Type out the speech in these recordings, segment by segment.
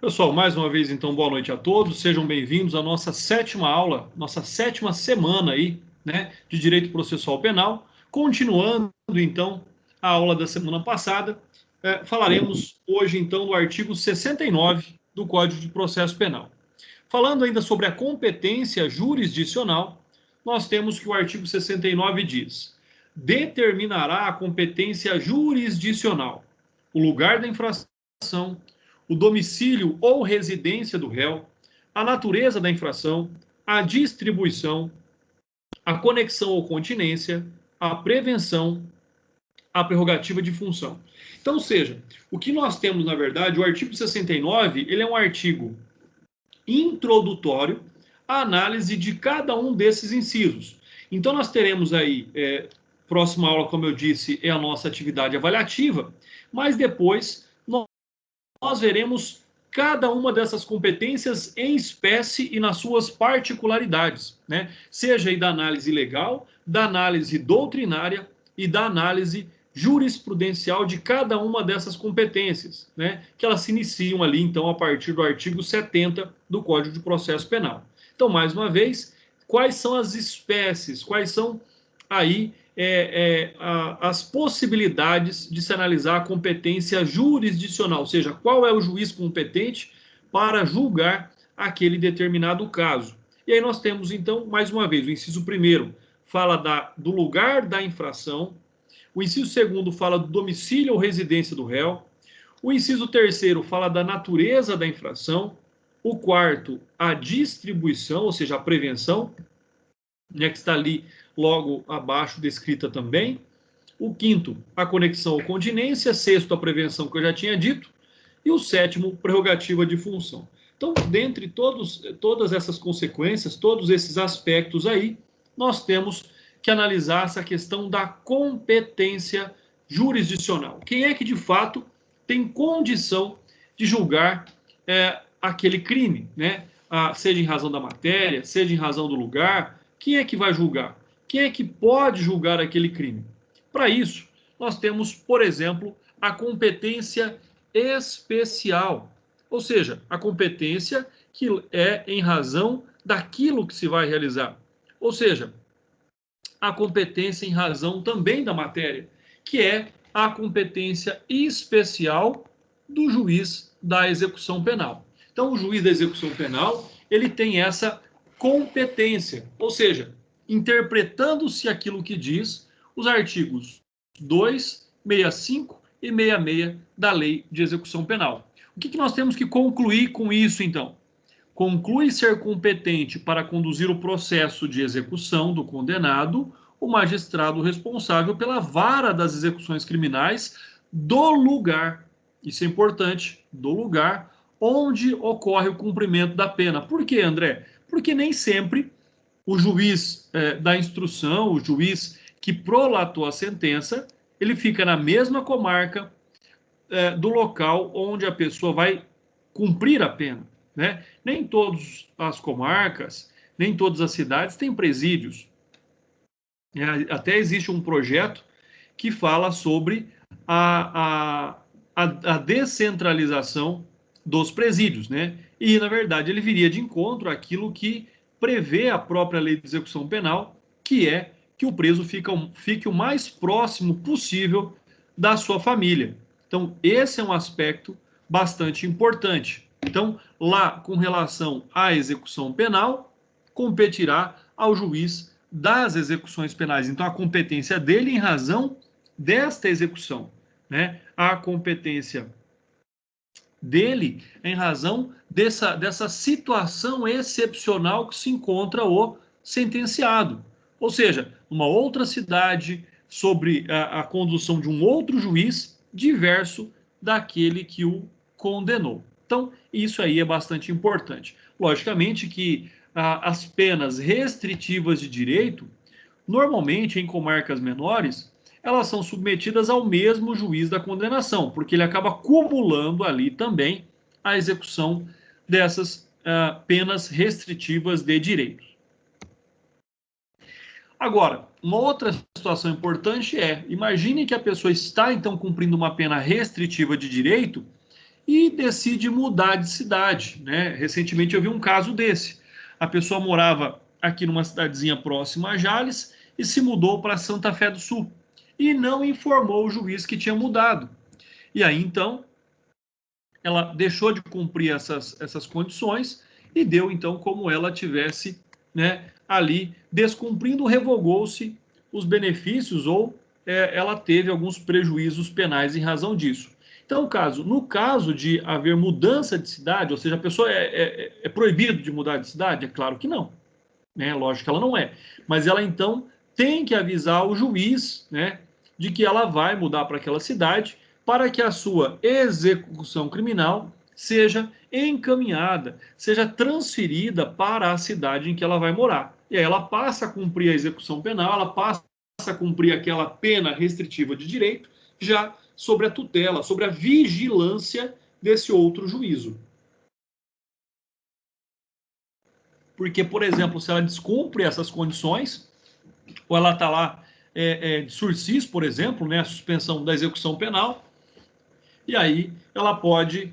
Pessoal, mais uma vez, então, boa noite a todos. Sejam bem-vindos à nossa sétima aula, nossa sétima semana aí, né, de Direito Processual Penal. Continuando, então, a aula da semana passada, falaremos hoje, então, do artigo 69 do Código de Processo Penal. Falando ainda sobre a competência jurisdicional, nós temos que o artigo 69 diz: determinará a competência jurisdicional, o lugar da infração, o domicílio ou residência do réu, a natureza da infração, a distribuição, a conexão ou continência, a prevenção, a prerrogativa de função. Então, ou seja, o que nós temos, na verdade, o artigo 69, ele é um artigo introdutório à análise de cada um desses incisos. Então, nós teremos aí, próxima aula, como eu disse, é a nossa atividade avaliativa, mas depois nós veremos cada uma dessas competências em espécie e nas suas particularidades, né? Seja aí da análise legal, da análise doutrinária e da análise jurisprudencial de cada uma dessas competências, né? Que elas se iniciam ali, então, a partir do artigo 70 do Código de Processo Penal. Então, mais uma vez, quais são as espécies, quais são aí as possibilidades de se analisar a competência jurisdicional, ou seja, qual é o juiz competente para julgar aquele determinado caso. E aí nós temos, então, mais uma vez, o inciso primeiro fala do lugar da infração, o inciso segundo fala do domicílio ou residência do réu, o inciso terceiro fala da natureza da infração, o quarto, a distribuição, ou seja, a prevenção, né, que está ali logo abaixo descrita também. O quinto, a conexão ou continência. Sexto, a prevenção, que eu já tinha dito. E o sétimo, prerrogativa de função. Então, dentre todas essas consequências, todos esses aspectos aí, nós temos que analisar essa questão da competência jurisdicional. Quem é que, de fato, tem condição de julgar aquele crime, né? Seja em razão da matéria, seja em razão do lugar. Quem é que vai julgar? Quem é que pode julgar aquele crime? Para isso, nós temos, por exemplo, a competência especial, ou seja, a competência que é em razão daquilo que se vai realizar. Ou seja, a competência em razão também da matéria, que é a competência especial do juiz da execução penal. Então, o juiz da execução penal, ele tem essa competência, ou seja, interpretando-se aquilo que diz os artigos 2, 65 e 66 da Lei de Execução Penal. O que nós temos que concluir com isso, então? Conclui ser competente para conduzir o processo de execução do condenado o magistrado responsável pela vara das execuções criminais do lugar, isso é importante, do lugar onde ocorre o cumprimento da pena. Por quê, André? Porque nem sempre o juiz da instrução, o juiz que prolatou a sentença, ele fica na mesma comarca do local onde a pessoa vai cumprir a pena, né? Nem todas as comarcas, nem todas as cidades têm presídios. Até existe um projeto que fala sobre a descentralização dos presídios, né? E, na verdade, ele viria de encontro àquilo que prevê a própria Lei de Execução Penal, que é que o preso fique o mais próximo possível da sua família. Então, esse é um aspecto bastante importante. Então, lá, com relação à execução penal, competirá ao juiz das execuções penais. Então, a competência dele em razão desta execução, né? A competência dele em razão dessa situação excepcional que se encontra o sentenciado. Ou seja, numa outra cidade, sobre a condução de um outro juiz, diverso daquele que o condenou. Então, isso aí é bastante importante. Logicamente que as penas restritivas de direito, normalmente em comarcas menores, elas são submetidas ao mesmo juiz da condenação, porque ele acaba acumulando ali também a execução dessas penas restritivas de direitos. Agora, uma outra situação importante imagine que a pessoa está, então, cumprindo uma pena restritiva de direito e decide mudar de cidade, né? Recentemente eu vi um caso desse. A pessoa morava aqui numa cidadezinha próxima a Jales e se mudou para Santa Fé do Sul e não informou o juiz que tinha mudado. E aí, então, ela deixou de cumprir essas condições e deu, então, como ela tivesse, né, ali descumprindo, revogou-se os benefícios ou ela teve alguns prejuízos penais em razão disso. Então, no caso de haver mudança de cidade, ou seja, a pessoa é proibido de mudar de cidade? É claro que não, né? Lógico que ela não é. Mas ela, então, tem que avisar o juiz, né, de que ela vai mudar para aquela cidade para que a sua execução criminal seja encaminhada, seja transferida para a cidade em que ela vai morar. E aí ela passa a cumprir a execução penal, ela passa a cumprir aquela pena restritiva de direito, já sobre a tutela, sobre a vigilância desse outro juízo. Porque, por exemplo, se ela descumpre essas condições, ou ela está lá de sursis, por exemplo, né, a suspensão da execução penal, e aí ela pode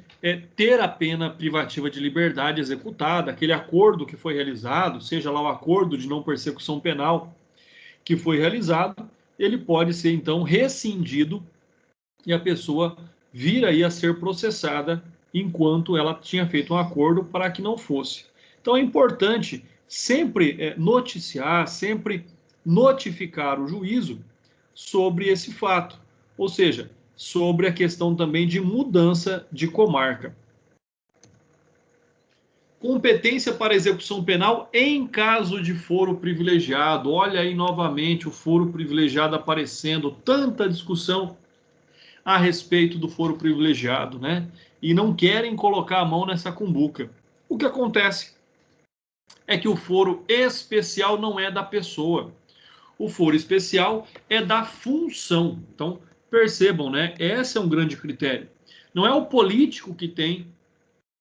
ter a pena privativa de liberdade executada, aquele acordo que foi realizado, seja lá o acordo de não persecução penal que foi realizado, ele pode ser, então, rescindido e a pessoa vir aí a ser processada enquanto ela tinha feito um acordo para que não fosse. Então é importante sempre noticiar, sempre notificar o juízo sobre esse fato, ou seja, sobre a questão também de mudança de comarca. Competência para execução penal em caso de foro privilegiado. Olha aí novamente o foro privilegiado aparecendo, tanta discussão a respeito do foro privilegiado, né? E não querem colocar a mão nessa cumbuca. O que acontece é que o foro especial não é da pessoa. O foro especial é da função. Então, percebam, né? Esse é um grande critério. Não é o político que tem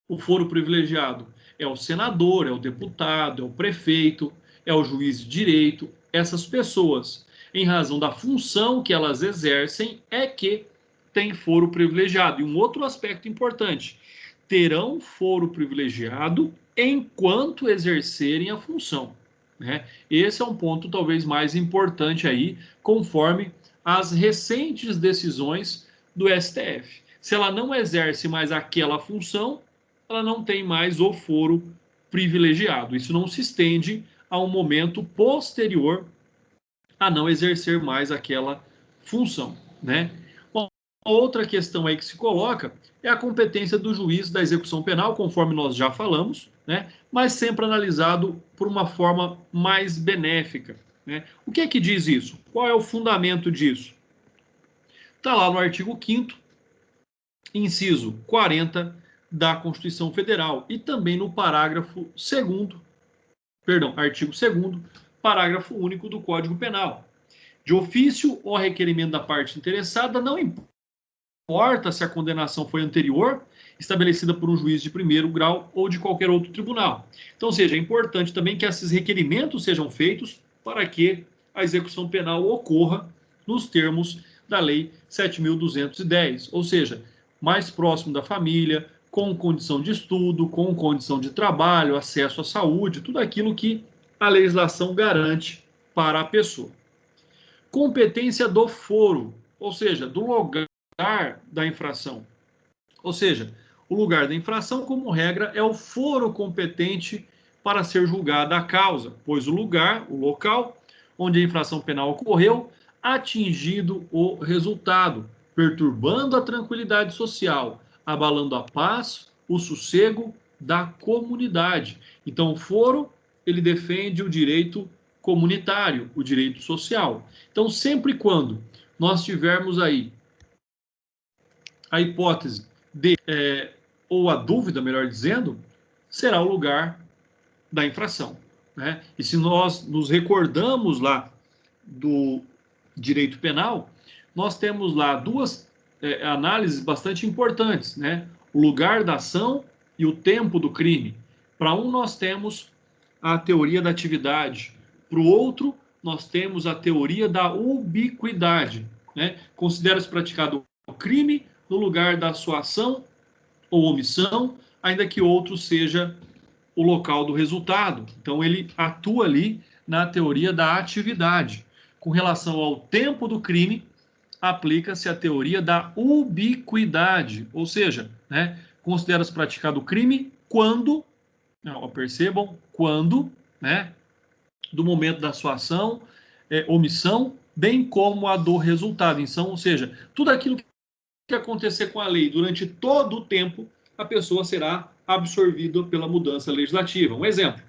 o foro privilegiado. É o senador, é o deputado, é o prefeito, é o juiz de direito. Essas pessoas, em razão da função que elas exercem, é que tem foro privilegiado. E um outro aspecto importante, terão foro privilegiado enquanto exercerem a função, né? Esse é um ponto talvez mais importante aí, conforme as recentes decisões do STF. Se ela não exerce mais aquela função, ela não tem mais o foro privilegiado. Isso não se estende a um momento posterior a não exercer mais aquela função, né? Outra questão aí que se coloca é a competência do juiz da execução penal, conforme nós já falamos, né? Mas sempre analisado por uma forma mais benéfica, né? O que é que diz isso? Qual é o fundamento disso? Está lá no artigo 5º, inciso 40 da Constituição Federal e também no parágrafo 2º, artigo 2º, parágrafo único do Código Penal. De ofício ou requerimento da parte interessada, não importa se a condenação foi anterior, estabelecida por um juiz de primeiro grau ou de qualquer outro tribunal. Então, ou seja, é importante também que esses requerimentos sejam feitos para que a execução penal ocorra nos termos da Lei 7.210, ou seja, mais próximo da família, com condição de estudo, com condição de trabalho, acesso à saúde, tudo aquilo que a legislação garante para a pessoa. Competência do foro, ou seja, do lugar da infração. Ou seja, o lugar da infração, como regra, é o foro competente para ser julgada a causa, pois o lugar, o local onde a infração penal ocorreu, atingido o resultado, perturbando a tranquilidade social, abalando a paz, o sossego da comunidade. Então, o foro, ele defende o direito comunitário, o direito social. Então, sempre quando nós tivermos aí a hipótese de, ou a dúvida, melhor dizendo, será o lugar da infração, né? E se nós nos recordamos lá do direito penal, nós temos lá duas análises bastante importantes, né? O lugar da ação e o tempo do crime. Para um, nós temos a teoria da atividade. Para o outro, nós temos a teoria da ubiquidade, né? Considera-se praticado o crime no lugar da sua ação ou omissão, ainda que outro seja o local do resultado. Então, ele atua ali na teoria da atividade. Com relação ao tempo do crime, aplica-se a teoria da ubiquidade, ou seja, né, considera-se praticado o crime quando, não, percebam, quando, né, do momento da sua ação, omissão, bem como a do resultado. Então, ou seja, tudo aquilo que acontecer com a lei durante todo o tempo, a pessoa será absorvida pela mudança legislativa. Um exemplo,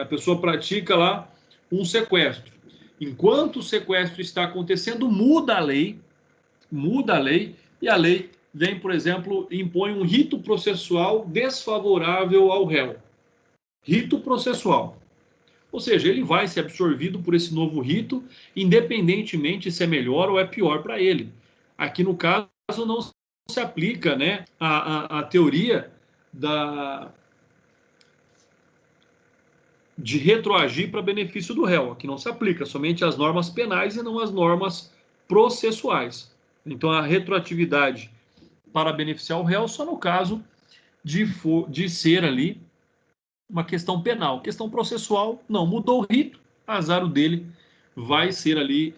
a pessoa pratica lá um sequestro. Enquanto o sequestro está acontecendo, muda a lei, e a lei vem, por exemplo, impõe um rito processual desfavorável ao réu. Rito processual. Ou seja, ele vai ser absorvido por esse novo rito, independentemente se é melhor ou é pior para ele. Aqui, no caso, não se aplica, né, a teoria de retroagir para benefício do réu. Aqui não se aplica, somente as normas penais e não as normas processuais. Então, a retroatividade para beneficiar o réu só no caso de ser ali uma questão penal. Questão processual, não. Mudou o rito, azar o dele, vai ser ali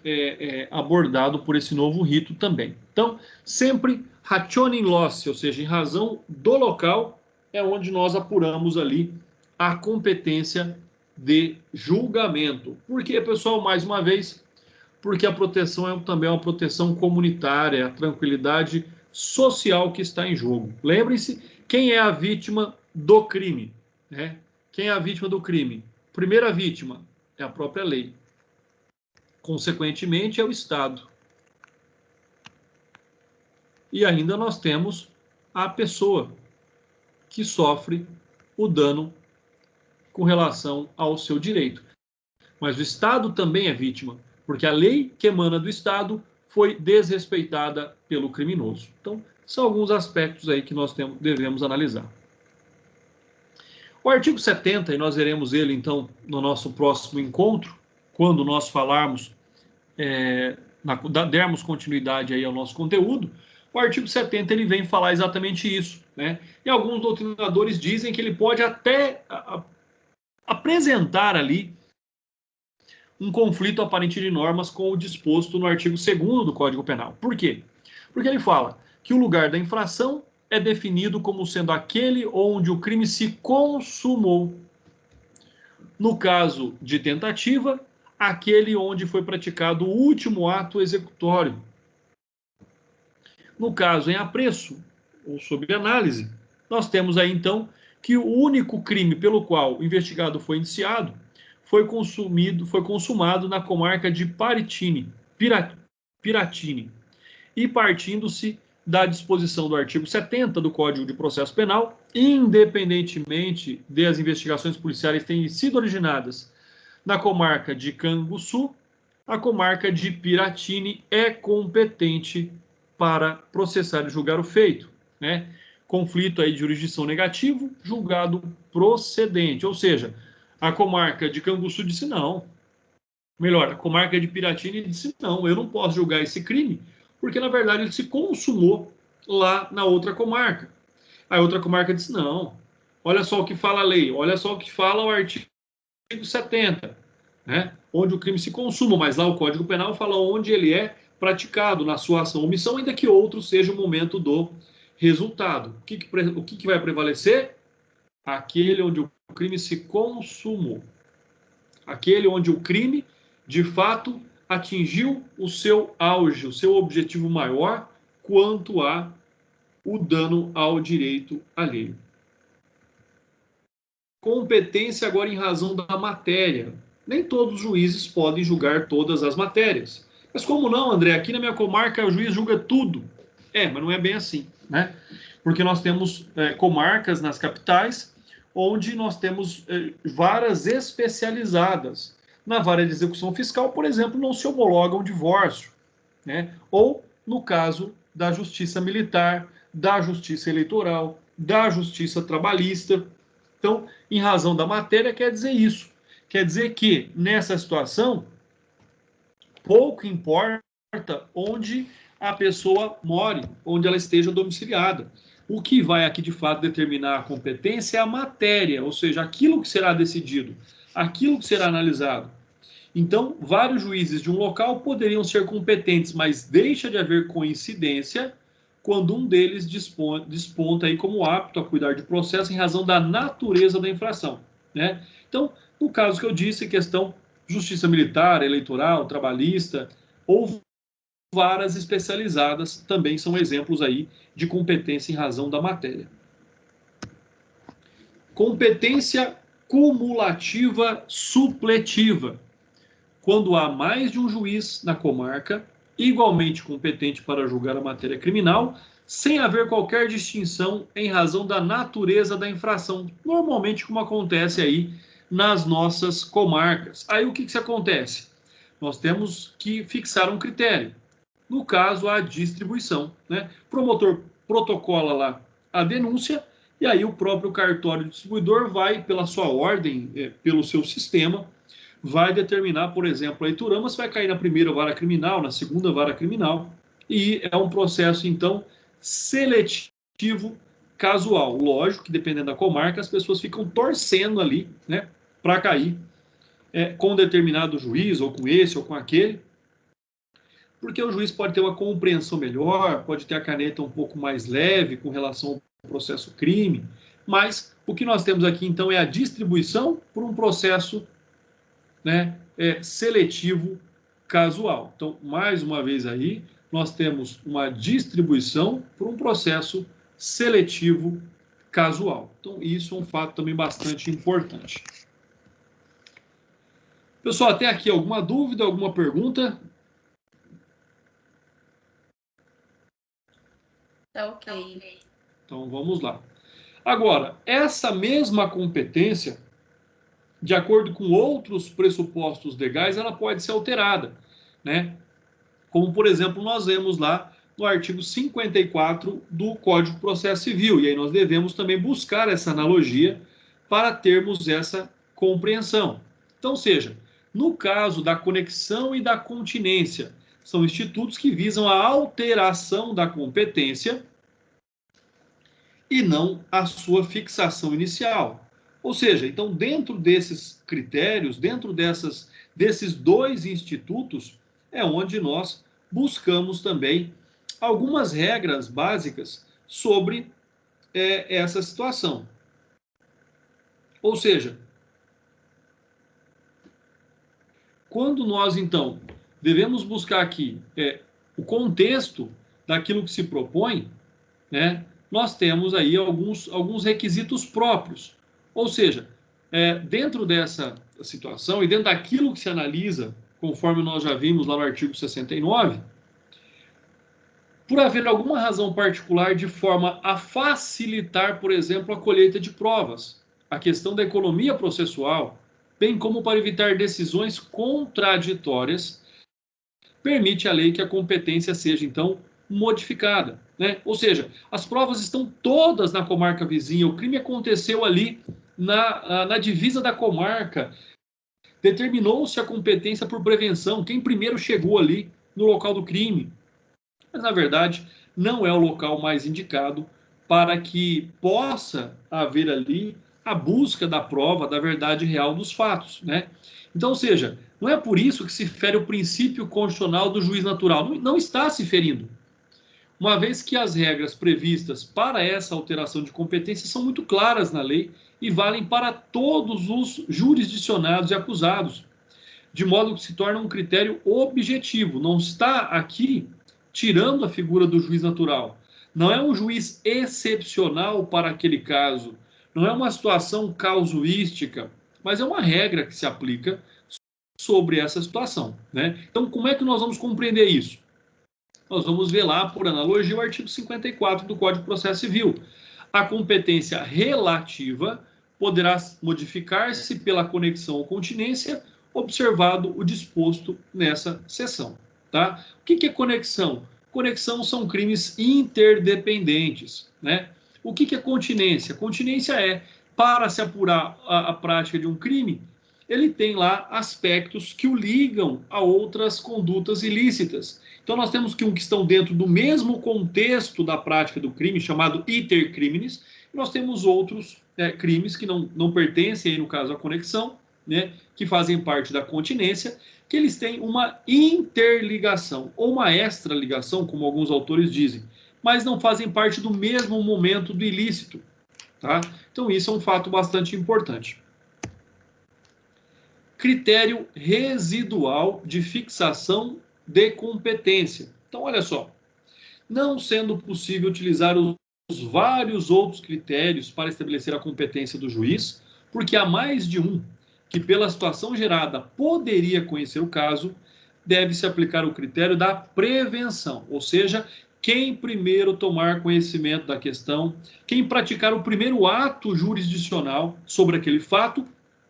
abordado por esse novo rito também. Então, sempre rationem loci, ou seja, em razão do local, é onde nós apuramos ali a competência de julgamento. Por quê, pessoal? Mais uma vez, porque a proteção também é uma proteção comunitária, a tranquilidade social que está em jogo. Lembrem-se, quem é a vítima do crime? Né? Quem é a vítima do crime? Primeira vítima é a própria lei. Consequentemente, é o Estado. E ainda nós temos a pessoa que sofre o dano com relação ao seu direito. Mas o Estado também é vítima, porque a lei que emana do Estado foi desrespeitada pelo criminoso. Então, são alguns aspectos aí que nós devemos analisar. O artigo 70, e nós veremos ele, então, no nosso próximo encontro, quando nós falarmos, dermos continuidade aí ao nosso conteúdo, o artigo 70 ele vem falar exatamente isso, né? E alguns doutrinadores dizem que ele pode até apresentar ali um conflito aparente de normas com o disposto no artigo 2º do Código Penal. Por quê? Porque ele fala que o lugar da infração é definido como sendo aquele onde o crime se consumou. No caso de tentativa, aquele onde foi praticado o último ato executório. No caso em apreço, ou sob análise, nós temos aí então que o único crime pelo qual o investigado foi indiciado foi consumado na comarca de Piratini, e partindo-se da disposição do artigo 70 do Código de Processo Penal, independentemente de as investigações policiais terem sido originadas na comarca de Canguçu, a comarca de Piratini é competente para processar e julgar o feito, né? Conflito aí de jurisdição negativo, julgado procedente, ou seja, a comarca de Canguçu disse não. Melhor, a comarca de Piratini disse não, eu não posso julgar esse crime, porque na verdade ele se consumou lá na outra comarca. A outra comarca disse não, olha só o que fala a lei, olha só o que fala o artigo 70, né? Onde o crime se consuma, mas lá o Código Penal fala onde ele é praticado na sua ação ou omissão, ainda que outro seja o momento do resultado. O que vai prevalecer? Aquele onde o crime se consumou. Aquele onde o crime, de fato, atingiu o seu auge, o seu objetivo maior quanto a o dano ao direito alheio. Competência agora em razão da matéria. Nem todos os juízes podem julgar todas as matérias. Mas como não, André? Aqui na minha comarca o juiz julga tudo. Mas não é bem assim, né? Porque nós temos comarcas nas capitais onde nós temos varas especializadas. Na vara de execução fiscal, por exemplo, não se homologa um divórcio, né? Ou no caso da justiça militar, da justiça eleitoral, da justiça trabalhista. Então, em razão da matéria, quer dizer isso. Quer dizer que, nessa situação, pouco importa onde a pessoa more, onde ela esteja domiciliada. O que vai aqui, de fato, determinar a competência é a matéria, ou seja, aquilo que será decidido, aquilo que será analisado. Então, vários juízes de um local poderiam ser competentes, mas deixa de haver coincidência quando um deles desponta aí como apto a cuidar de processo em razão da natureza da infração, né? Então, no caso que eu disse, questão justiça militar, eleitoral, trabalhista, ou varas especializadas também são exemplos aí de competência em razão da matéria. Competência cumulativa supletiva. Quando há mais de um juiz na comarca, igualmente competente para julgar a matéria criminal, sem haver qualquer distinção em razão da natureza da infração, normalmente como acontece aí nas nossas comarcas. Aí o que acontece? Nós temos que fixar um critério. No caso, a distribuição, né? O promotor protocola lá a denúncia e aí o próprio cartório distribuidor vai, pela sua ordem, pelo seu sistema, vai determinar, por exemplo, a Iturama se vai cair na primeira vara criminal, na segunda vara criminal, e é um processo, então, seletivo casual. Lógico que, dependendo da comarca, as pessoas ficam torcendo ali, né, para cair com determinado juiz, ou com esse, ou com aquele, porque o juiz pode ter uma compreensão melhor, pode ter a caneta um pouco mais leve com relação ao processo crime, mas o que nós temos aqui, então, é a distribuição por um processo, né, seletivo casual. Então, mais uma vez aí, nós temos uma distribuição por um processo seletivo casual. Então, isso é um fato também bastante importante. Pessoal, até aqui alguma dúvida, alguma pergunta? Tá ok. Então, vamos lá. Agora, essa mesma competência, de acordo com outros pressupostos legais, ela pode ser alterada, né? Como, por exemplo, nós vemos lá no artigo 54 do Código de Processo Civil, e aí nós devemos também buscar essa analogia para termos essa compreensão. Então, seja, no caso da conexão e da continência, são institutos que visam a alteração da competência e não a sua fixação inicial. Ou seja, então, dentro desses critérios, dentro desses dois institutos, é onde nós buscamos também algumas regras básicas sobre essa situação. Ou seja, quando nós, então, devemos buscar aqui o contexto daquilo que se propõe, né, nós temos aí alguns requisitos próprios. Ou seja, dentro dessa situação e dentro daquilo que se analisa, conforme nós já vimos lá no artigo 69, por haver alguma razão particular de forma a facilitar, por exemplo, a colheita de provas, a questão da economia processual, bem como para evitar decisões contraditórias, permite a lei que a competência seja, então, modificada, né? Ou seja, as provas estão todas na comarca vizinha, o crime aconteceu ali na divisa da comarca, determinou-se a competência por prevenção, quem primeiro chegou ali no local do crime. Mas, na verdade, não é o local mais indicado para que possa haver ali a busca da prova da verdade real dos fatos, né? Então, ou seja, não é por isso que se fere o princípio constitucional do juiz natural. Não está se ferindo. Uma vez que as regras previstas para essa alteração de competência são muito claras na lei e valem para todos os jurisdicionados e acusados, de modo que se torna um critério objetivo. Não está aqui tirando a figura do juiz natural. Não é um juiz excepcional para aquele caso. Não é uma situação casuística, mas é uma regra que se aplica sobre essa situação, né? Então, como é que nós vamos compreender isso? Nós vamos ver lá, por analogia, o artigo 54 do Código de Processo Civil. A competência relativa poderá modificar-se pela conexão ou continência, observado o disposto nessa seção. Tá? O que é conexão? Conexão são crimes interdependentes, né? O que é continência? Continência é, para se apurar a prática de um crime, ele tem lá aspectos que o ligam a outras condutas ilícitas. Então, nós temos que estão dentro do mesmo contexto da prática do crime, chamado iter criminis, e nós temos outros crimes que não pertencem, aí, no caso, à conexão, né, que fazem parte da continência, que eles têm uma interligação, ou uma extraligação, como alguns autores dizem, mas não fazem parte do mesmo momento do ilícito. Tá? Então, isso é um fato bastante importante. Critério residual de fixação de competência. Então, olha só. Não sendo possível utilizar os vários outros critérios para estabelecer a competência do juiz, porque há mais de um que, pela situação gerada, poderia conhecer o caso, deve-se aplicar o critério da prevenção, ou seja, quem primeiro tomar conhecimento da questão, quem praticar o primeiro ato jurisdicional sobre aquele fato,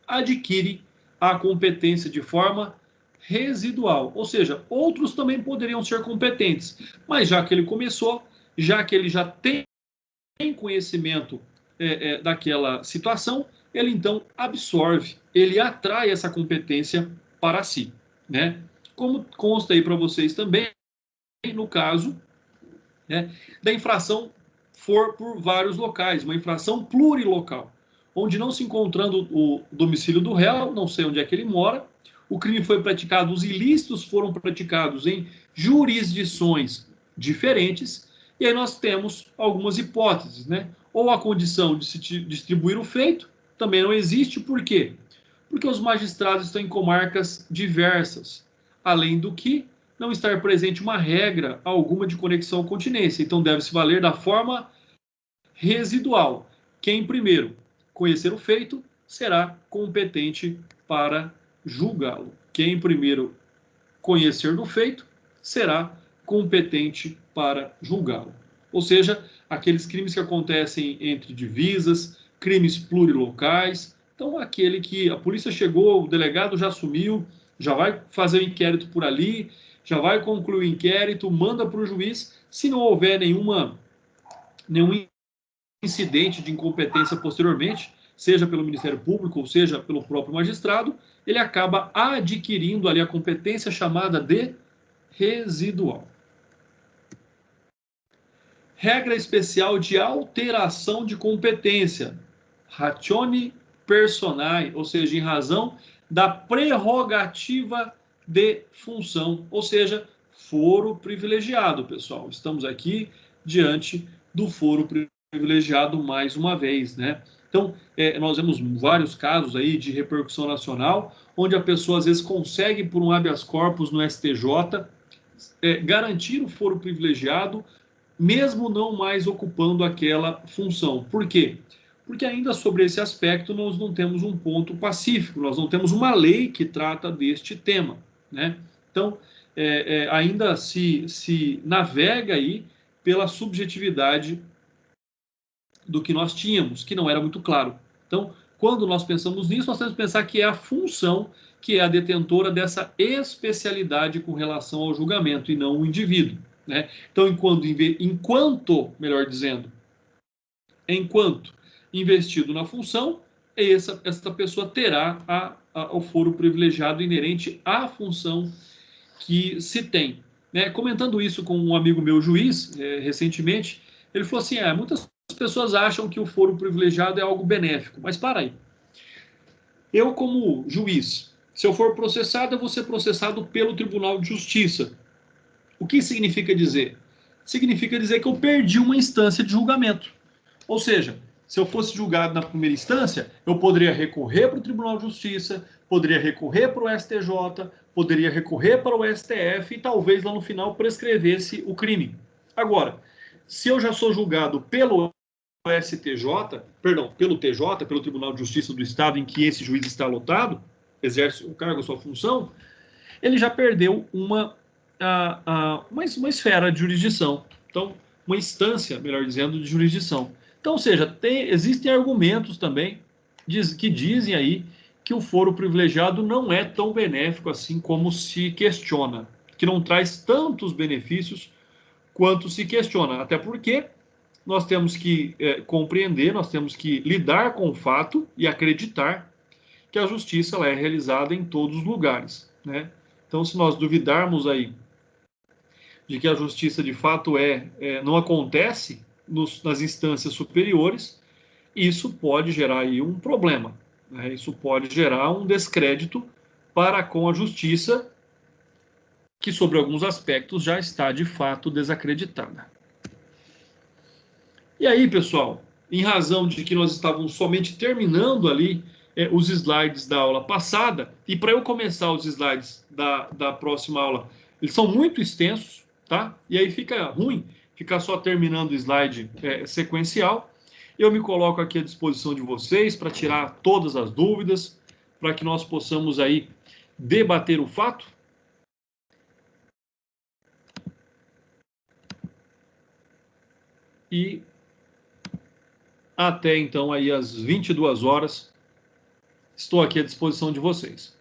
adquire a competência de forma residual. Ou seja, outros também poderiam ser competentes, mas já que ele começou, já que ele já tem conhecimento daquela situação, ele então absorve, ele atrai essa competência para si, né? Como consta aí para vocês também, no caso, né, da infração for por vários locais, uma infração plurilocal, onde não se encontrando o domicílio do réu, não sei onde é que ele mora, o crime foi praticado, os ilícitos foram praticados em jurisdições diferentes, e aí nós temos algumas hipóteses, né? Ou a condição de se distribuir o feito também não existe, por quê? Porque os magistrados estão em comarcas diversas, além do que não estar presente uma regra alguma de conexão à continência. Então, deve-se valer da forma residual. Quem primeiro conhecer o feito será competente para julgá-lo. Quem primeiro conhecer do feito será competente para julgá-lo. Ou seja, aqueles crimes que acontecem entre divisas, crimes plurilocais. Então, aquele que a polícia chegou, o delegado já assumiu, já vai fazer o inquérito por ali, já vai concluir o inquérito, manda para o juiz. Se não houver nenhum incidente de incompetência posteriormente, seja pelo Ministério Público ou seja pelo próprio magistrado, ele acaba adquirindo ali a competência chamada de residual. Regra especial de alteração de competência, ratione personae, ou seja, em razão da prerrogativa de função, ou seja, foro privilegiado, pessoal. Estamos aqui diante do foro privilegiado mais uma vez, né? Então, nós vemos vários casos aí de repercussão nacional, onde a pessoa às vezes consegue, por um habeas corpus no STJ, garantir o foro privilegiado, mesmo não mais ocupando aquela função. Por quê? Porque ainda sobre esse aspecto nós não temos um ponto pacífico, nós não temos uma lei que trata deste tema, né? Então, ainda se navega aí pela subjetividade do que nós tínhamos, que não era muito claro. Então, quando nós pensamos nisso, nós temos que pensar que é a função que é a detentora dessa especialidade com relação ao julgamento e não o indivíduo, né? Então, enquanto investido na função, essa pessoa terá o foro privilegiado inerente à função que se tem, né? Comentando isso com um amigo meu juiz, recentemente, ele falou assim, muitas pessoas acham que o foro privilegiado é algo benéfico, mas para aí. Eu, como juiz, se eu for processado, eu vou ser processado pelo Tribunal de Justiça. O que significa dizer? Significa dizer que eu perdi uma instância de julgamento. Ou seja, se eu fosse julgado na primeira instância, eu poderia recorrer para o Tribunal de Justiça, poderia recorrer para o STJ, poderia recorrer para o STF e talvez lá no final prescrevesse o crime. Agora, se eu já sou julgado pelo pelo TJ, pelo Tribunal de Justiça do Estado em que esse juiz está lotado, exerce o cargo, a sua função, ele já perdeu uma esfera de jurisdição. Então, uma instância, melhor dizendo, de jurisdição. Então, ou seja, existem argumentos também que dizem aí que o foro privilegiado não é tão benéfico assim como se questiona, que não traz tantos benefícios quanto se questiona, até porque nós temos que compreender, nós temos que lidar com o fato e acreditar que a justiça ela é realizada em todos os lugares, né? Então, se nós duvidarmos aí de que a justiça de fato não acontece nas instâncias superiores, isso pode gerar aí um problema, né? Isso pode gerar um descrédito para com a justiça, que sobre alguns aspectos já está de fato desacreditada. E aí, pessoal, em razão de que nós estávamos somente terminando ali os slides da aula passada, e para eu começar os slides da próxima aula, eles são muito extensos, tá? E aí fica ruim ficar só terminando o slide sequencial. Eu me coloco aqui à disposição de vocês para tirar todas as dúvidas, para que nós possamos aí debater o fato. E até então aí às 22 horas, estou aqui à disposição de vocês.